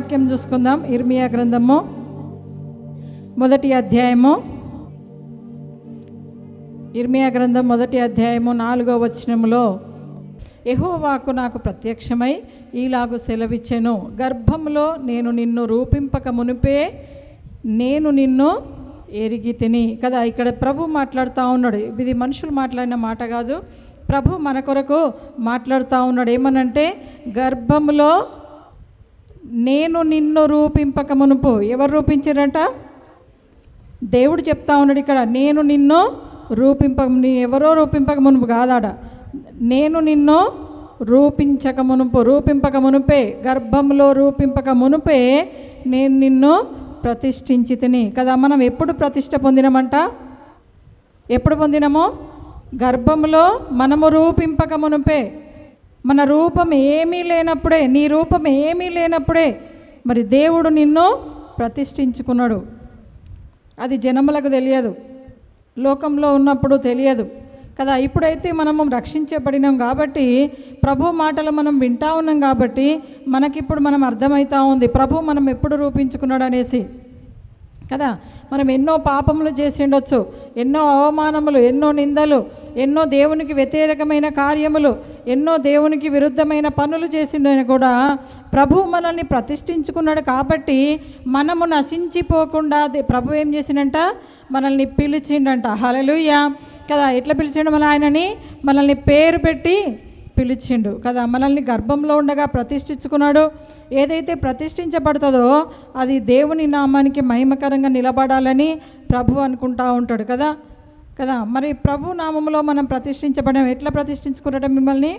వాక్యం చూసుకుందాం. ఇర్మియా గ్రంథము 1వ అధ్యాయము. ఇర్మియా గ్రంథం 1వ అధ్యాయము 4వ వచనములో యెహోవాకు నాకు ప్రత్యక్షమై ఈలాగు సెలవిచ్చెను, గర్భంలో నేను నిన్ను రూపింపక మునిపే నేను నిన్ను ఎరిగి తిని. కదా, ఇక్కడ ప్రభు మాట్లాడుతూ ఉన్నాడు. ఇది మనుషులు మాట్లాడిన మాట కాదు, ప్రభు మన కొరకు మాట్లాడుతూ ఉన్నాడు. ఏమనంటే, గర్భంలో నేను నిన్ను రూపింపక మునుపు. ఎవరు రూపించారంట? దేవుడు చెప్తా ఉన్నాడు ఇక్కడ, నేను నిన్ను ఎవరో రూపింపక మునుపు కాదాడ, నేను నిన్ను రూపింపక మునుపే, గర్భంలో రూపింపక మునుపే నేను నిన్ను ప్రతిష్ఠించి తిని. కదా, మనం ఎప్పుడు ప్రతిష్ఠ పొందినామంట? ఎప్పుడు పొందినామో? గర్భంలో మనము రూపింపక మునుపే. మన రూపం ఏమీ లేనప్పుడే, నీ రూపం ఏమీ లేనప్పుడే మరి దేవుడు నిన్ను ప్రతిష్ఠించుకున్నాడు. అది జనములకు తెలియదు, లోకంలో ఉన్నప్పుడు తెలియదు కదా. ఇప్పుడైతే మనము రక్షించబడినాం కాబట్టి, ప్రభు మాటలు మనం వింటా ఉన్నాం కాబట్టి మనకిప్పుడు మనం అర్థమవుతూ ఉంది ప్రభు మనం ఎప్పుడు రూపించుకున్నాడు అనేసి కదా. మనం ఎన్నో పాపములు చేసి ఉండొచ్చు, ఎన్నో అవమానములు, ఎన్నో నిందలు, ఎన్నో దేవునికి వ్యతిరేకమైన కార్యములు, ఎన్నో దేవునికి విరుద్ధమైన పనులు చేసిండని కూడా ప్రభు మనల్ని ప్రతిష్ఠించుకున్నాడు. కాబట్టి మనము నశించిపోకుండా ప్రభు ఏం చేసిండంట? మనల్ని పిలిచిండంట. హల్లెలూయా కదా. ఎట్లా పిలిచిండు? ఆయనని మనల్ని పేరు పెట్టి పిలిచిండు కదా. మనల్ని గర్భంలో ఉండగా ప్రతిష్ఠించుకున్నాడు. ఏదైతే ప్రతిష్ఠించబడుతుందో అది దేవుని నామానికి మహిమకరంగా నిలబడాలని ప్రభు అనుకుంటా ఉంటాడు కదా. మరి ప్రభు నామంలో మనం ప్రతిష్ఠించబడడం. ఎట్లా ప్రతిష్ఠించుకున్నాడు మిమ్మల్ని?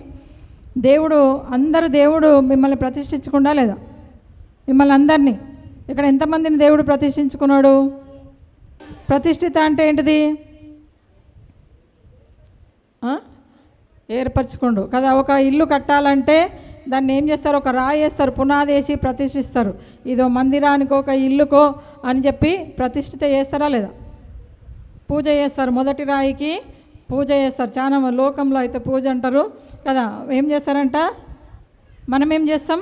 దేవుడు మిమ్మల్ని ప్రతిష్ఠించుకుండా లేదా? మిమ్మల్ని అందరినీ ఇక్కడ ఎంతమందిని దేవుడు ప్రతిష్ఠించుకున్నాడు? ప్రతిష్ఠిత అంటే ఏంటిది? ఏర్పరచుకోండు కదా. ఒక ఇల్లు కట్టాలంటే దాన్ని ఏం చేస్తారు? ఒక రాయి వేస్తారు, పునాది వేసి ప్రతిష్ఠిస్తారు. ఇదో మందిరానికో ఒక ఇల్లుకో అని చెప్పి ప్రతిష్ఠిత చేస్తారా లేదా? పూజ చేస్తారు, మొదటి రాయికి పూజ చేస్తారు. చాలా లోకంలో అయితే పూజ అంటారు కదా. ఏం చేస్తారంట? మనం ఏం చేస్తాం?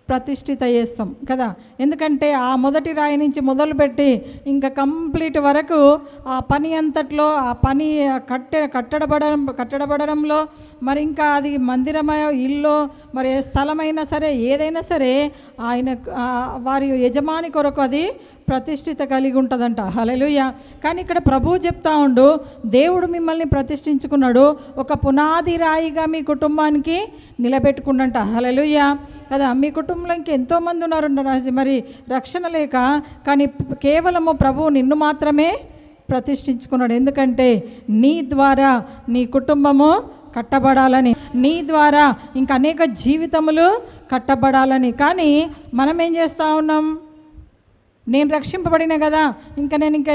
ప్రతిష్ఠిత చేస్తాం కదా. ఎందుకంటే ఆ మొదటి రాయి నుంచి మొదలుపెట్టి ఇంకా కంప్లీట్ వరకు ఆ పని అంతట్లో, ఆ పని కట్టడబడంలో మరి ఇంకా అది మందిరమయ ఇల్లు మరి ఏ స్థలమైనా సరే, ఏదైనా సరే ఆయన వారి యజమాని కొరకు అది ప్రతిష్ఠిత కలిగి ఉంటుందంట. హల్లెలూయా. కానీ ఇక్కడ ప్రభువు చెప్తా ఉండు, దేవుడు మిమ్మల్ని ప్రతిష్ఠించుకున్నాడు, ఒక పునాది రాయిగా మీ కుటుంబానికి నిలబెట్టుకుండంట. హల్లెలూయా కదా. మీ కుటుంబంలో ఇంకెంతోమంది ఉన్నారు మరి రక్షణ లేక, కానీ కేవలము ప్రభువు నిన్ను మాత్రమే ప్రతిష్ఠించుకున్నాడు. ఎందుకంటే నీ ద్వారా నీ కుటుంబము కట్టబడాలని, నీ ద్వారా ఇంకా అనేక జీవితములు కట్టబడాలని. కానీ మనం ఏం చేస్తూ ఉన్నాం? నేను రక్షింపబడిన కదా, ఇంకా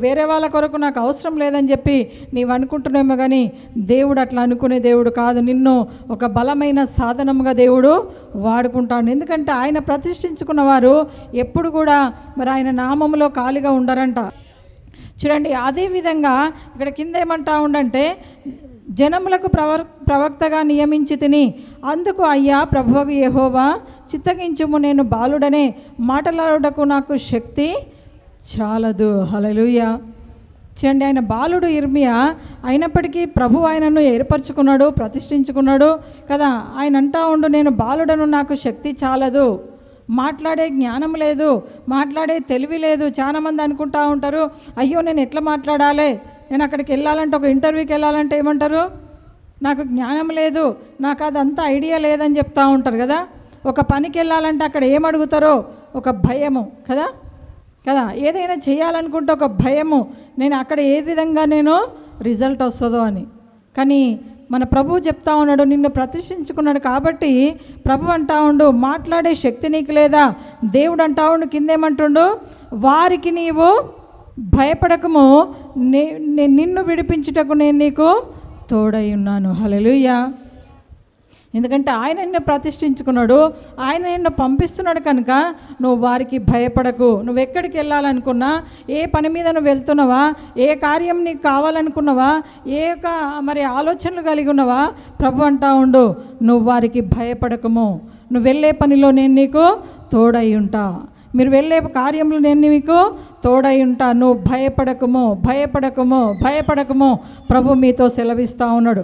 వేరే వాళ్ళ కొరకు నాకు అవసరం లేదని చెప్పి నీవు అనుకుంటున్నామో, కానీ దేవుడు అట్లా అనుకునే దేవుడు కాదు. నిన్ను ఒక బలమైన సాధనముగా దేవుడు వాడుకుంటాడు. ఎందుకంటే ఆయన ప్రతిష్ఠించుకున్న వారు ఎప్పుడు కూడా మరి ఆయన నామములో ఖాళీగా ఉండరంట. చూడండి, అదేవిధంగా ఇక్కడ కింద ఏమంటా ఉండంటే, జనములకు ప్రవక్తగా నియమించి తిని, అందుకు అయ్యా ప్రభువు యెహోవా చిత్తగించుము, నేను బాలుడనే, మాటలాడుటకు నాకు శక్తి చాలదు. హల్లెలూయా. చూడండి, ఆయన బాలుడు ఇర్మియా అయినప్పటికీ ప్రభు ఆయనను ఏర్పరచుకున్నాడు, ప్రతిష్ఠించుకున్నాడు కదా. ఆయన అంటా ఉండు, నేను బాలుడను, నాకు శక్తి చాలదు, మాట్లాడే జ్ఞానం లేదు, మాట్లాడే తెలివి లేదు. చాలామంది అనుకుంటా ఉంటారు, అయ్యో నేను ఎట్లా మాట్లాడాలి, నేను అక్కడికి వెళ్ళాలంటే, ఒక ఇంటర్వ్యూకి వెళ్ళాలంటే ఏమంటారు? నాకు జ్ఞానం లేదు, నాకు అదంతా ఐడియా లేదని చెప్తూ ఉంటారు కదా. ఒక పనికి వెళ్ళాలంటే అక్కడ ఏమడుగుతారో ఒక భయము కదా. ఏదైనా చేయాలనుకుంటే ఒక భయము, నేను అక్కడ ఏ విధంగా నేను రిజల్ట్ వస్తుందో అని. కానీ మన ప్రభువు చెప్తా ఉన్నాడు, నిన్ను ప్రతిష్ఠించుకున్నాడు కాబట్టి ప్రభు అంటా ఉండు, మాట్లాడే శక్తి నీకు లేదా? దేవుడు అంటా ఉండు కిందేమంటుండు, వారికి నీవు భయపడకము, నిన్ను విడిపించుటకు నేను నీకు తోడై ఉన్నాను. హల్లెలూయా. ఎందుకంటే ఆయన నిన్ను ప్రతిష్ఠించుకున్నాడు, ఆయన నిన్ను పంపిస్తున్నాడు కనుక నువ్వు వారికి భయపడకు. నువ్వు ఎక్కడికి వెళ్ళాలనుకున్నా, ఏ పని మీద నువ్వు వెళ్తున్నావా, ఏ కార్యం నీకు కావాలనుకున్నావా, ఏ మరి ఆలోచనలు కలిగి ఉన్నావా, ప్రభు అంటా ఉండు, నువ్వు వారికి భయపడకము. నువ్వు వెళ్ళే పనిలో నేను నీకు తోడై ఉంటా, మీరు వెళ్ళే కార్యంలో నేను మీకు తోడై ఉంటా, నువ్వు భయపడకము, భయపడకము, భయపడకము ప్రభు మీతో సెలవిస్తూ ఉన్నాడు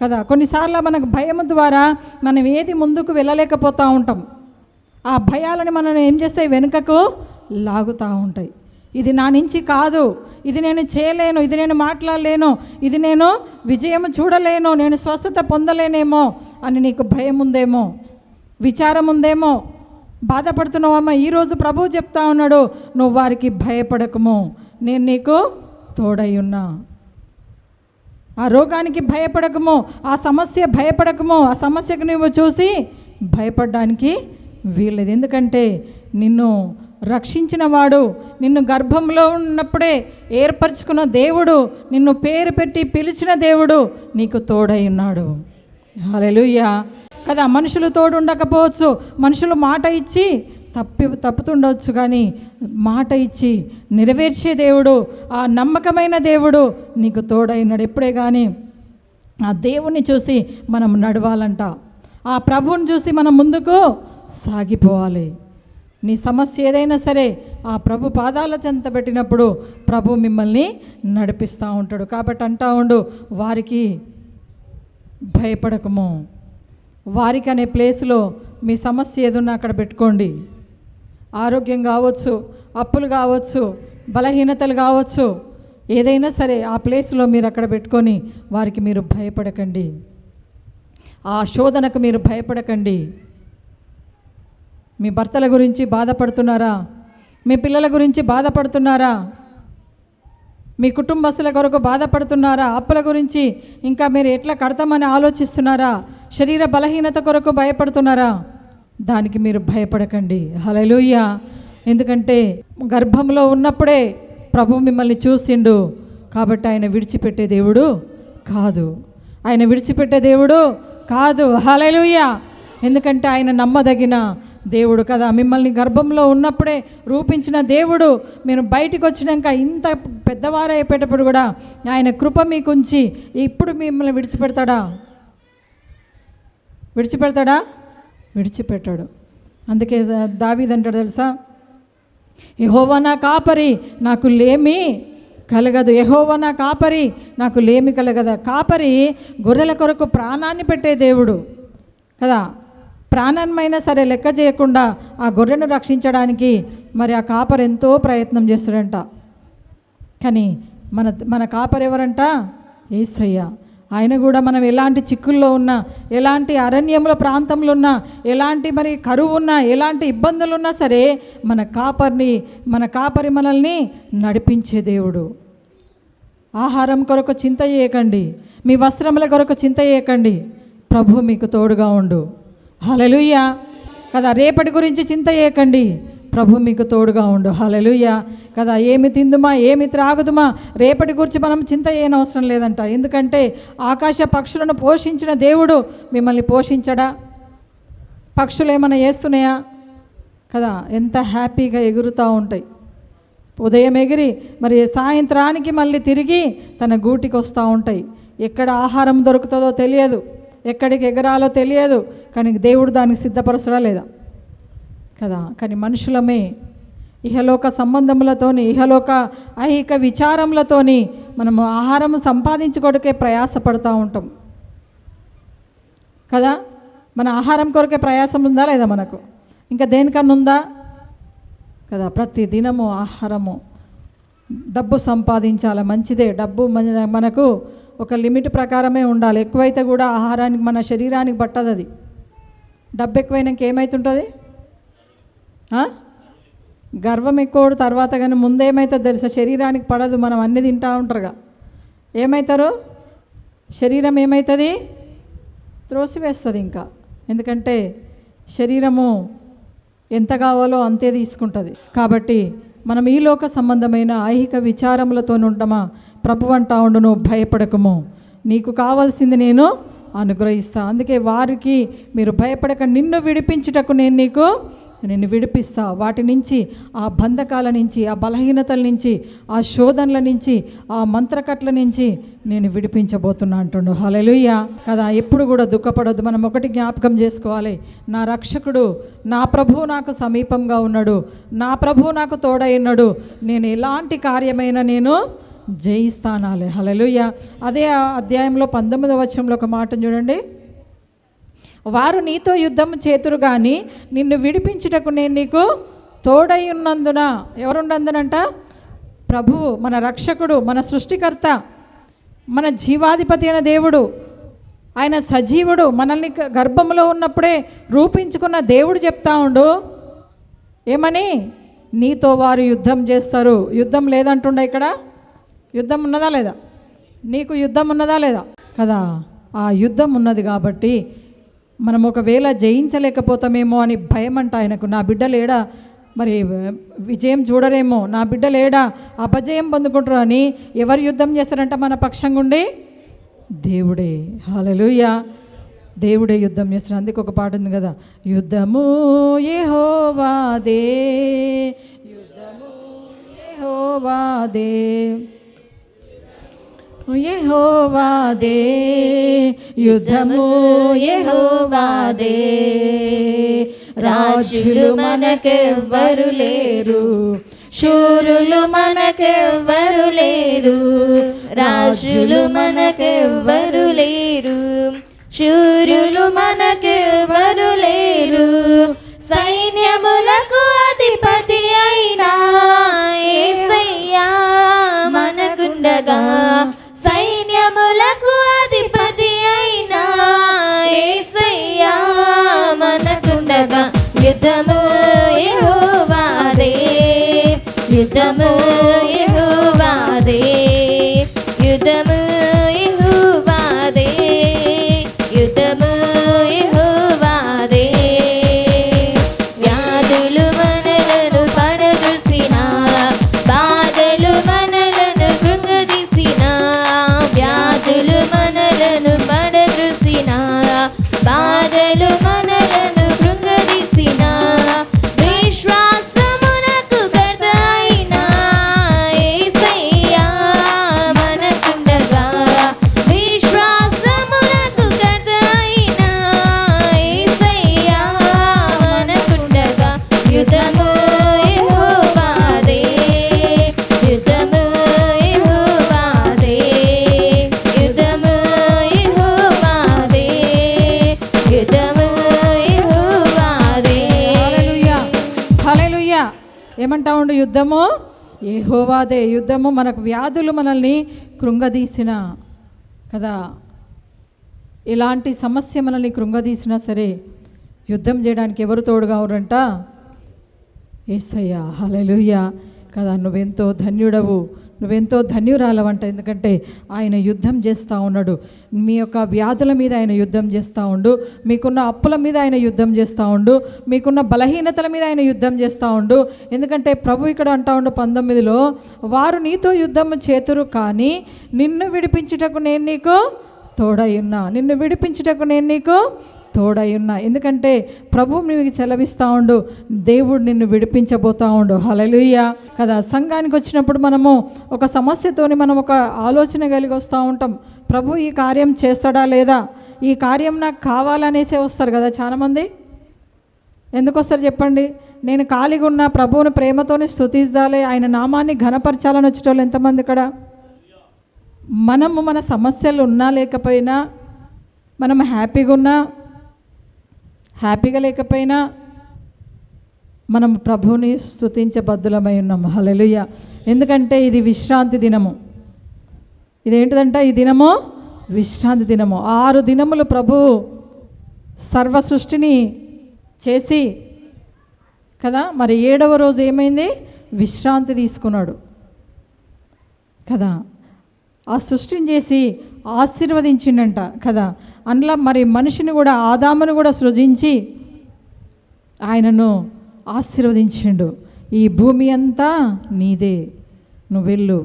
కదా. కొన్నిసార్లు మనకు భయం ద్వారా మనం ఏది ముందుకు వెళ్ళలేకపోతూ ఉంటాం. ఆ భయాలని మనం ఏం చేస్తాయి, వెనుకకు లాగుతూ ఉంటాయి. ఇది నా నుంచి కాదు, ఇది నేను చేయలేను, ఇది నేను మాట్లాడలేను, ఇది నేను విజయం చూడలేను, నేను స్వస్థత పొందలేనేమో అని నీకు భయం ఉందేమో, విచారం ఉందేమో, బాధపడుతున్నావమ్మా. ఈరోజు ప్రభువు చెప్తా ఉన్నాడు, నువ్వు వారికి భయపడకము, నేను నీకు తోడై ఉన్నా. ఆ రోగానికి భయపడకము, ఆ సమస్య భయపడకము, ఆ సమస్యకు నువ్వు చూసి భయపడడానికి వీల్లేదు. ఎందుకంటే నిన్ను రక్షించిన వాడు, నిన్ను గర్భంలో ఉన్నప్పుడే ఏర్పరచుకున్న దేవుడు, నిన్ను పేరు పెట్టి పిలిచిన దేవుడు నీకు తోడై ఉన్నాడు. హల్లెలూయా కదా. మనుషులు తోడు ఉండకపోవచ్చు, మనుషులు మాట ఇచ్చి తప్పుతుండవచ్చు, కానీ మాట ఇచ్చి నెరవేర్చే దేవుడు, ఆ నమ్మకమైన దేవుడు నీకు తోడైనాడు. ఎప్పుడే కానీ ఆ దేవుణ్ణి చూసి మనం నడవాలంట, ఆ ప్రభువుని చూసి మనం ముందుకు సాగిపోవాలి. నీ సమస్య ఏదైనా సరే ఆ ప్రభు పాదాల చెంత పెట్టినప్పుడు ప్రభు మిమ్మల్ని నడిపిస్తూ ఉంటాడు. కాబట్టి అంటా ఉండు, వారికి భయపడకము. వారికి అనే ప్లేస్లో మీ సమస్య ఏదున్నా అక్కడ పెట్టుకోండి. ఆరోగ్యం కావచ్చు, అప్పులు కావచ్చు, బలహీనతలు కావచ్చు, ఏదైనా సరే ఆ ప్లేస్లో మీరు అక్కడ పెట్టుకొని వారికి మీరు భయపడకండి, ఆ శోధనకు మీరు భయపడకండి. మీ భర్తల గురించి బాధపడుతున్నారా, మీ పిల్లల గురించి బాధపడుతున్నారా, మీ కుటుంబస్తుల కొరకు బాధపడుతున్నారా, అప్పుల గురించి ఇంకా మీరు ఎట్లా కడతామని ఆలోచిస్తున్నారా, శరీర బలహీనత కొరకు భయపడుతున్నారా, దానికి మీరు భయపడకండి. హల్లెలూయా. ఎందుకంటే గర్భంలో ఉన్నప్పుడే ప్రభు మిమ్మల్ని చూసిండు కాబట్టి ఆయన విడిచిపెట్టే దేవుడు కాదు, ఆయన విడిచిపెట్టే దేవుడు కాదు. హల్లెలూయా. ఎందుకంటే ఆయన నమ్మదగిన దేవుడు కదా. మిమ్మల్ని గర్భంలో ఉన్నప్పుడే రూపించిన దేవుడు, మీరు బయటికి వచ్చినాక ఇంత పెద్దవారైపోయేటప్పుడు కూడా ఆయన కృప మీకు ఉంచి ఇప్పుడు మిమ్మల్ని విడిచిపెడతాడా? విడిచిపెట్టాడు. అందుకే దావీదు అంటాడు తెలుసా, యెహోవా నా కాపరి నాకు లేమి కలగదు, యెహోవా నా కాపరి నాకు లేమి కలగదు. కాపరి గొర్రెల కొరకు ప్రాణాన్ని పెట్టే దేవుడు కదా. ప్రాణమైనా సరే లెక్క చేయకుండా ఆ గొర్రెను రక్షించడానికి మరి ఆ కాపరి ఎంతో ప్రయత్నం చేస్తాడంట. కానీ మన కాపరి ఎవరంట? యేసయ్య. ఆయన కూడా మనం ఎలాంటి చిక్కుల్లో ఉన్నా, ఎలాంటి అరణ్యంలో ప్రాంతంలో ఉన్నా, ఎలాంటి మరి కరువు ఉన్నా, ఎలాంటి ఇబ్బందులు ఉన్నా సరే మన కాపరి మనల్ని నడిపించే దేవుడు. ఆహారం కొరకు చింత చేయకండి, మీ వస్త్రముల కొరకు చింత చేయకండి, ప్రభు మీకు తోడుగా ఉండు. హల్లెలూయా కదా. రేపటి గురించి చింత చేయకండి, ప్రభు మీకు తోడుగా ఉండు. హల్లెలూయా కదా. ఏమి తిందుమా, ఏమి త్రాగుదుమా, రేపటి గురించి మనం చింత చేయనవసరం లేదంట. ఎందుకంటే ఆకాశ పక్షులను పోషించిన దేవుడు మిమ్మల్ని పోషించడా? పక్షులు ఏమైనా చేస్తున్నాయా కదా, ఎంత హ్యాపీగా ఎగురుతూ ఉంటాయి. ఉదయం ఎగిరి మరి సాయంత్రానికి మళ్ళీ తిరిగి తన గూటికి వస్తూ ఉంటాయి. ఎక్కడ ఆహారం దొరుకుతుందో తెలియదు, ఎక్కడికి ఎగరాలో తెలియదు, కానీ దేవుడు దానికి సిద్ధపరచడా లేదా కదా. కానీ మనుషులమే ఇహలోక సంబంధములతోని, ఇహలోక ఐహిక విచారములతోని మనము ఆహారం సంపాదించుకోవడానికే ప్రయాసపడుతూ ఉంటాం కదా. మన ఆహారం కొరకే ప్రయాసం ఉందా లేదా మనకు? ఇంకా దేనికన్నా ఉందా కదా. ప్రతి దినము ఆహారము, డబ్బు సంపాదించాలి, మంచిదే. డబ్బు మనకు ఒక లిమిట్ ప్రకారమే ఉండాలి. ఎక్కువైతే కూడా ఆహారానికి, మన శరీరానికి పట్టదు అది. డబ్బు ఎక్కువైనాక ఏమవుతుంటుంది? గర్వం ఎక్కువ తర్వాత, కానీ ముందేమవుతుంది తెలుసా? శరీరానికి పడదు, మనం అన్నీ తింటూ ఉంటారుగా. ఏమవుతారు? శరీరం ఏమవుతుంది? త్రోసివేస్తుంది ఇంకా. ఎందుకంటే శరీరము ఎంత కావాలో అంతే తీసుకుంటుంది. కాబట్టి మనం ఈ లోక సంబంధమైన ఐహిక విచారములతో ఉంటామా? ప్రభు అంటా ఉండు, నువ్వు భయపడకము, నీకు కావాల్సింది నేను అనుగ్రహిస్తా. అందుకే వారికి మీరు భయపడక, నిన్ను విడిపించుటకు నేను నీకు నిన్ను విడిపిస్తా. వాటి నుంచి, ఆ బంధకాల నుంచి, ఆ బలహీనతల నుంచి, ఆ శోధనల నుంచి, ఆ మంత్రకట్ల నుంచి నేను విడిపించబోతున్నా అంటుండు. హల్లెలూయా కదా. ఎప్పుడు కూడా దుఃఖపడొద్దు. మనం ఒకటి జ్ఞాపకం చేసుకోవాలి, నా రక్షకుడు, నా ప్రభువు నాకు సమీపంగా ఉన్నాడు, నా ప్రభువు నాకు తోడై ఉన్నాడు, నేను ఎలాంటి కార్యమైనా నేను జయిస్తానాలే. హల్లెలూయా. అదే అధ్యాయంలో 19వ వచనంలో ఒక మాట చూడండి, వారు నీతో యుద్ధం చేతురు కానీ నిన్ను విడిపించుటకు నేను నీకు తోడై ఉన్నందున. ఎవరున్నందునంట? ప్రభువు, మన రక్షకుడు, మన సృష్టికర్త, మన జీవాధిపతి అయిన దేవుడు, ఆయన సజీవుడు, మనల్ని గర్భంలో ఉన్నప్పుడే రూపించుకున్న దేవుడు చెప్తా ఉండు ఏమని, నీతో వారు యుద్ధం చేస్తారు. యుద్ధం లేదంటుండ ఇక్కడ. యుద్ధం ఉన్నదా లేదా? నీకు యుద్ధం ఉన్నదా లేదా కదా. ఆ యుద్ధం ఉన్నది కాబట్టి మనం ఒకవేళ జయించలేకపోతామేమో అని భయం అంట ఆయనకు. నా బిడ్డలేడా మరి విజయం చూడరేమో, నా బిడ్డలేడా అపజయం పొందుకుంటారు అని. ఎవరు యుద్ధం చేస్తారంట మన పక్షంగా ఉండి? దేవుడే. హల్లెలూయా. దేవుడే యుద్ధం చేస్తాడు. అందుకే ఒక పాట ఉంది కదా, యుద్ధము యెహోవాదే, యుద్ధము యెహోవాదే, యెహోవాదే, యుద్ధము యెహోవాదే. రాజులు మనకెవ్వరు లేరు, శూరులు మనకెవ్వరు లేరు. రాజులు మనకెవ్వరు లేరు, శూరులు మనకెవ్వరు లేరు. సైన్యములకు అధిపతి అయినా యేసయ్యా మనకుండగా, సైన్యములకు అధిపతి అయినా యేసయ్యా మనకుండగా. యుద్ధము యెహోవాదే, యుద్ధము యెహోవాదే, యుద్ధము యెహోవాదే, యుద్ధము యెహోవాదే. వ్యాధులు మనలను పడదృసినా, బాధలు మనలను కృంగదీసినా, వ్యాధులు మనలను పడదృసినా, బాధలు మనలను కృంగదీసినా, విశ్వాసమునకు కర్త అయినా యేసయ్యా మనకుండగా, విశ్వాసమునకు కర్త అయినా యేసయ్యా మనకుండగా. యుద్ధము యెహోవాదే, యుద్ధము యెహోవాదే, యుద్ధము యెహోవాదే, యుద్ధము యెహోవాదే. హల్లెలూయా. హల్లెలూయా. ఏమంటా ఉండు? యుద్ధము యెహోవాదే. యుద్ధము మనకు వ్యాధులు మనల్ని కృంగదీసిన కదా, ఎలాంటి సమస్య మనల్ని కృంగదీసినా సరే యుద్ధం చేయడానికి ఎవరు తోడుగా ఉన్నారంట? యేసయ్యా. హల్లెలూయా కదా. నువ్వెంతో ధన్యుడవు, నువ్వెంతో ధన్యురాలవంట. ఎందుకంటే ఆయన యుద్ధం చేస్తూ ఉన్నాడు. మీ యొక్క వ్యాధుల మీద ఆయన యుద్ధం చేస్తూ ఉండు, మీకున్న అప్పుల మీద ఆయన యుద్ధం చేస్తూ ఉండు, మీకున్న బలహీనతల మీద ఆయన యుద్ధం చేస్తూ ఉండు. ఎందుకంటే ప్రభు ఇక్కడ అంటా ఉండు 19లో, వారు నీతో యుద్ధం చేతురు కానీ నిన్ను విడిపించుటకు నేను నీకు తోడై ఉన్నా, నిన్ను విడిపించుటకు నేను నీకు తోడై ఉన్నా. ఎందుకంటే ప్రభు నీకు సెలవిస్తూ ఉండు, దేవుడు నిన్ను విడిపించబోతూ ఉండు. హల్లెలూయా కదా. సంఘానికి వచ్చినప్పుడు మనము ఒక సమస్యతోని మనం ఒక ఆలోచన కలిగి వస్తూ ఉంటాం, ప్రభు ఈ కార్యం చేస్తాడా లేదా, ఈ కార్యం నాకు కావాలనేసే వస్తారు కదా చాలామంది. ఎందుకు వస్తారు చెప్పండి? నేను ఖాళీగా ఉన్న ప్రభువుని ప్రేమతోని స్తుతిస్తాలే, ఆయన నామాన్ని ఘనపరచాలని వచ్చేటోళ్ళు ఎంతమంది ఇక్కడ? మనము మన సమస్యలు ఉన్నా లేకపోయినా, మనం హ్యాపీగా ఉన్నా హ్యాపీగా లేకపోయినా మనం ప్రభువుని స్తుతించబద్దులమై ఉన్నాము. హల్లెలూయా. ఎందుకంటే ఇది విశ్రాంతి దినము. ఇదేంటిదంట? ఈ దినము విశ్రాంతి దినము. 6 దినములు ప్రభువు సర్వ సృష్టిని చేసి కదా, మరి 7వ రోజు ఏమైంది? విశ్రాంతి తీసుకున్నాడు కదా. ఆ సృష్టిని చేసి ఆశీర్వదించిండంట కదా. అందులో మరి మనిషిని కూడా, ఆదామును కూడా సృజించి ఆయనను ఆశీర్వదించిండు. ఈ భూమి అంతా నీదే, నువ్వు వెళ్ళు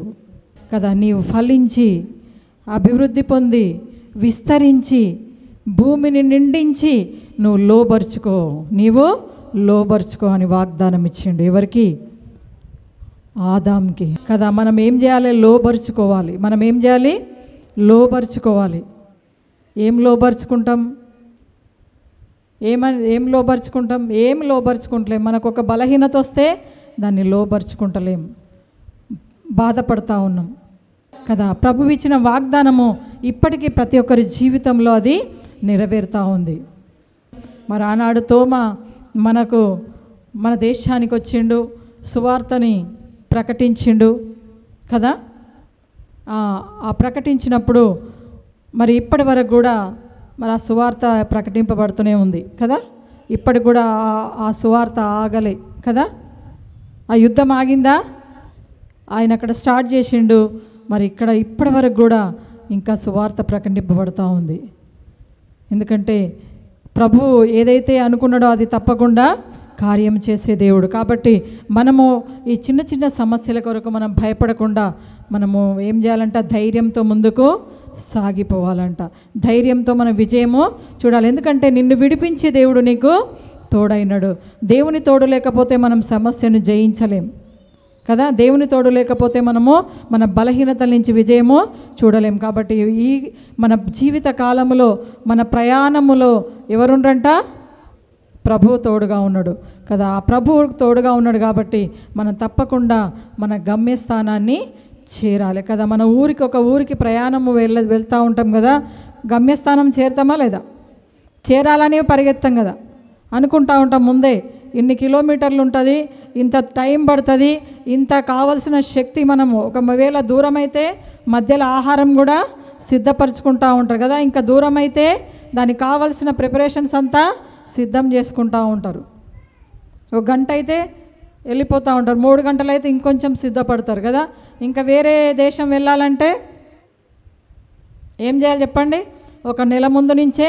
కదా, నీవు ఫలించి అభివృద్ధి పొంది విస్తరించి భూమిని నిండించి నువ్వు లోబరుచుకో అని వాగ్దానం ఇచ్చిండు. ఎవరికి? ఆదాంకి కదా. మనం ఏం చేయాలి? లోబరుచుకోవాలి. ఏం లోబరుచుకుంటాం? ఏం లోబరుచుకుంటలేం. మనకు ఒక బలహీనత వస్తే దాన్ని లోబరుచుకుంటలేం, బాధపడతా ఉన్నాం కదా. ప్రభువు ఇచ్చిన వాగ్దానము ఇప్పటికీ ప్రతి ఒక్కరి జీవితంలో అది నెరవేరుతూ ఉంది. మరి ఆనాడు తోమా మన దేశానికి వచ్చిండు, సువార్తని ప్రకటించిండు కదా. ఆ ప్రకటించినప్పుడు మరి ఇప్పటి వరకు కూడా మరి ఆ సువార్త ప్రకటింపబడుతూనే ఉంది కదా. ఇప్పటికి కూడా ఆ సువార్త ఆగలే కదా. ఆ యుద్ధం ఆగిందా? ఆయన అక్కడ స్టార్ట్ చేసిండు, మరి ఇక్కడ ఇప్పటి వరకు కూడా ఇంకా సువార్త ప్రకటింపబడుతూ ఉంది. ఎందుకంటే ప్రభువు ఏదైతే అనుకున్నాడో అది తప్పకుండా కార్యం చేసే దేవుడు. కాబట్టి మనము ఈ చిన్న చిన్న సమస్యల కొరకు మనం భయపడకుండా మనము ఏం చేయాలంట? ధైర్యంతో ముందుకు సాగిపోవాలంట. ధైర్యంతో మన విజయము చూడాలి. ఎందుకంటే నిన్ను విడిపించే దేవుడు నీకు తోడైనాడు. దేవుని తోడు లేకపోతే మనం సమస్యను జయించలేం కదా. దేవుని తోడు లేకపోతే మనము మన బలహీనతల నుంచి విజయము చూడలేం. కాబట్టి ఈ మన జీవిత కాలంలో, మన ప్రయాణములో ఎవరుండ్రంట? ప్రభువు తోడుగా ఉన్నాడు కదా. ఆ ప్రభువు తోడుగా ఉన్నాడు కాబట్టి మనం తప్పకుండా మన గమ్యస్థానాన్ని చేరాలి కదా. మన ఒక ఊరికి ప్రయాణము వెళ్తూ ఉంటాం కదా. గమ్యస్థానం చేరుతామా లేదా? చేరాలని పరిగెత్తాం కదా, అనుకుంటా ఉంటాం ముందే ఇన్ని కిలోమీటర్లు ఉంటుంది, ఇంత టైం పడుతుంది, ఇంత కావలసిన శక్తి. మనము ఒకవేళ దూరం అయితే మధ్యలో ఆహారం కూడా సిద్ధపరచుకుంటూ ఉంటారు కదా. ఇంకా దూరం అయితే దానికి కావలసిన ప్రిపరేషన్స్ అంతా సిద్ధం చేసుకుంటూ ఉంటారు. ఒక గంట అయితే వెళ్ళిపోతూ ఉంటారు, 3 గంటలు అయితే ఇంకొంచెం సిద్ధపడతారు కదా. ఇంకా వేరే దేశం వెళ్ళాలంటే ఏం చేయాలి చెప్పండి? ఒక నెల ముందు నుంచే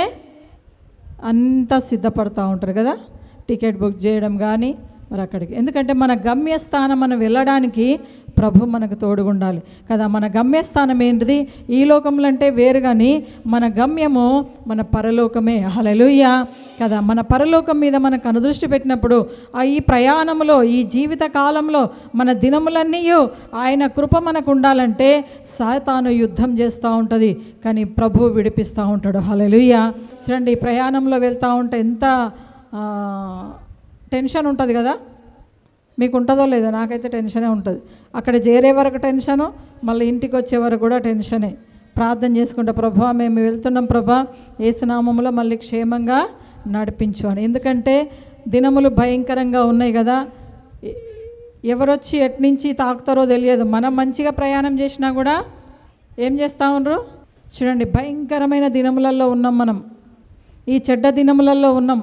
అంతా సిద్ధపడుతూ ఉంటారు కదా. టికెట్ బుక్ చేయడం కానీ మరి అక్కడికి. ఎందుకంటే మన గమ్యస్థానం మనం వెళ్ళడానికి ప్రభు మనకు తోడుగుండాలి కదా. మన గమ్యస్థానం ఏంటిది? ఈ లోకంలో అంటే వేరు, కానీ మన గమ్యము మన పరలోకమే. హల్లెలూయా కదా. మన పరలోకం మీద మనకు అనుదృష్టి పెట్టినప్పుడు ఈ ప్రయాణంలో, ఈ జీవిత కాలంలో మన దినములన్నీ ఆయన కృప మనకు ఉండాలంటే సాతాను యుద్ధం చేస్తూ ఉంటుంది, కానీ ప్రభు విడిపిస్తూ ఉంటాడు. హల్లెలూయా. చూడండి, ఈ ప్రయాణంలో వెళ్తూ ఉంటే ఎంత టెన్షన్ ఉంటుంది కదా. మీకు ఉంటుందో లేదో, నాకైతే టెన్షనే ఉంటుంది. అక్కడ చేరే వరకు టెన్షను, మళ్ళీ ఇంటికి వచ్చే వరకు కూడా టెన్షనే. ప్రార్థన చేసుకుంటా, ప్రభా మేము వెళ్తున్నాం ప్రభా, యేసునామములో మళ్ళీ క్షేమంగా నడిపించు అని. ఎందుకంటే దినములు భయంకరంగా ఉన్నాయి కదా. ఎవరొచ్చి ఎట్నుంచి తాకుతారో తెలియదు. మనం మంచిగా ప్రయాణం చేసినా కూడా ఏం చేస్తూ ఉండరు చూడండి. భయంకరమైన దినములలో ఉన్నాం మనం, ఈ చెడ్డ దినములలో ఉన్నాం.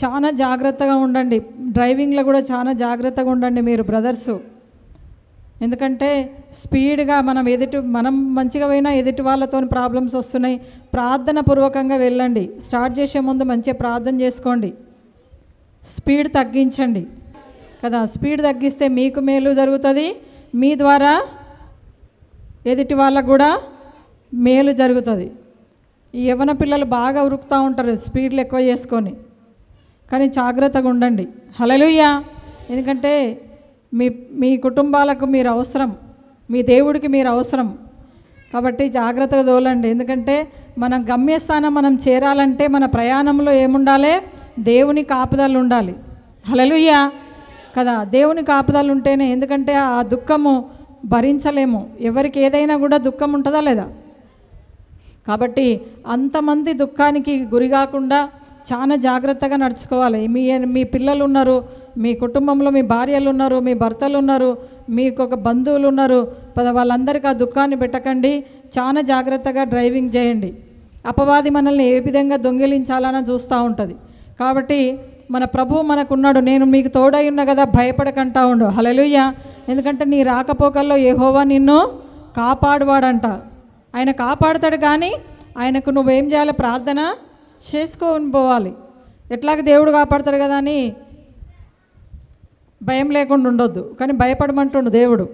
చాలా జాగ్రత్తగా ఉండండి. డ్రైవింగ్లో కూడా చాలా జాగ్రత్తగా ఉండండి మీరు బ్రదర్సు. ఎందుకంటే స్పీడ్గా మనం మంచిగా పోయినా ఎదుటి వాళ్ళతో ప్రాబ్లమ్స్ వస్తున్నాయి. ప్రార్థన పూర్వకంగా వెళ్ళండి. స్టార్ట్ చేసే ముందు మంచిగా ప్రార్థన చేసుకోండి. స్పీడ్ తగ్గించండి కదా. స్పీడ్ తగ్గిస్తే మీకు మేలు జరుగుతుంది, మీ ద్వారా ఎదుటి వాళ్ళకు కూడా మేలు జరుగుతుంది. ఈ యవ్వన పిల్లలు బాగా ఉరుకుతూ ఉంటారు స్పీడ్లు ఎక్కువ చేసుకొని, కానీ జాగ్రత్తగా ఉండండి. హల్లెలూయా. ఎందుకంటే మీ కుటుంబాలకు మీరు అవసరం, మీ దేవుడికి మీరు అవసరం. కాబట్టి జాగ్రత్తగా తోలండి. ఎందుకంటే మన గమ్యస్థానం మనం చేరాలంటే మన ప్రయాణంలో ఏముండాలి? దేవుని కాపుదలు ఉండాలి. హల్లెలూయా కదా. దేవుని కాపుదలు ఉంటేనే, ఎందుకంటే ఆ దుఃఖము భరించలేము. ఎవరికి ఏదైనా కూడా దుఃఖం ఉంటుందా లేదా? కాబట్టి అంతమంది దుఃఖానికి గురి కాకుండా చాలా జాగ్రత్తగా నడుచుకోవాలి. మీ పిల్లలు ఉన్నారు, మీ కుటుంబంలో మీ భార్యలు ఉన్నారు, మీ భర్తలు ఉన్నారు, మీకు ఒక బంధువులు ఉన్నారు, వాళ్ళందరికీ ఆ దుఃఖాన్ని పెట్టకండి. చాలా జాగ్రత్తగా డ్రైవింగ్ చేయండి. అపవాది మనల్ని ఏ విధంగా దొంగిలించాలని చూస్తూ ఉంటుంది. కాబట్టి మన ప్రభువు మనకున్నాడు. నేను మీకు తోడై ఉన్నా కదా, భయపడకంటా ఉండు. హల్లెలూయా. ఎందుకంటే నీ రాకపోకల్లో యెహోవా నిన్ను కాపాడువాడంట. ఆయన కాపాడుతాడు, కానీ ఆయనకు నువ్వేం చేయాలి? ప్రార్థన చేసుకొని పోవాలి. ఎట్లాగ దేవుడు కాపాడతాడు కదా అని భయం లేకుండా ఉండొద్దు, కానీ భయపడమంటుండు దేవుడు.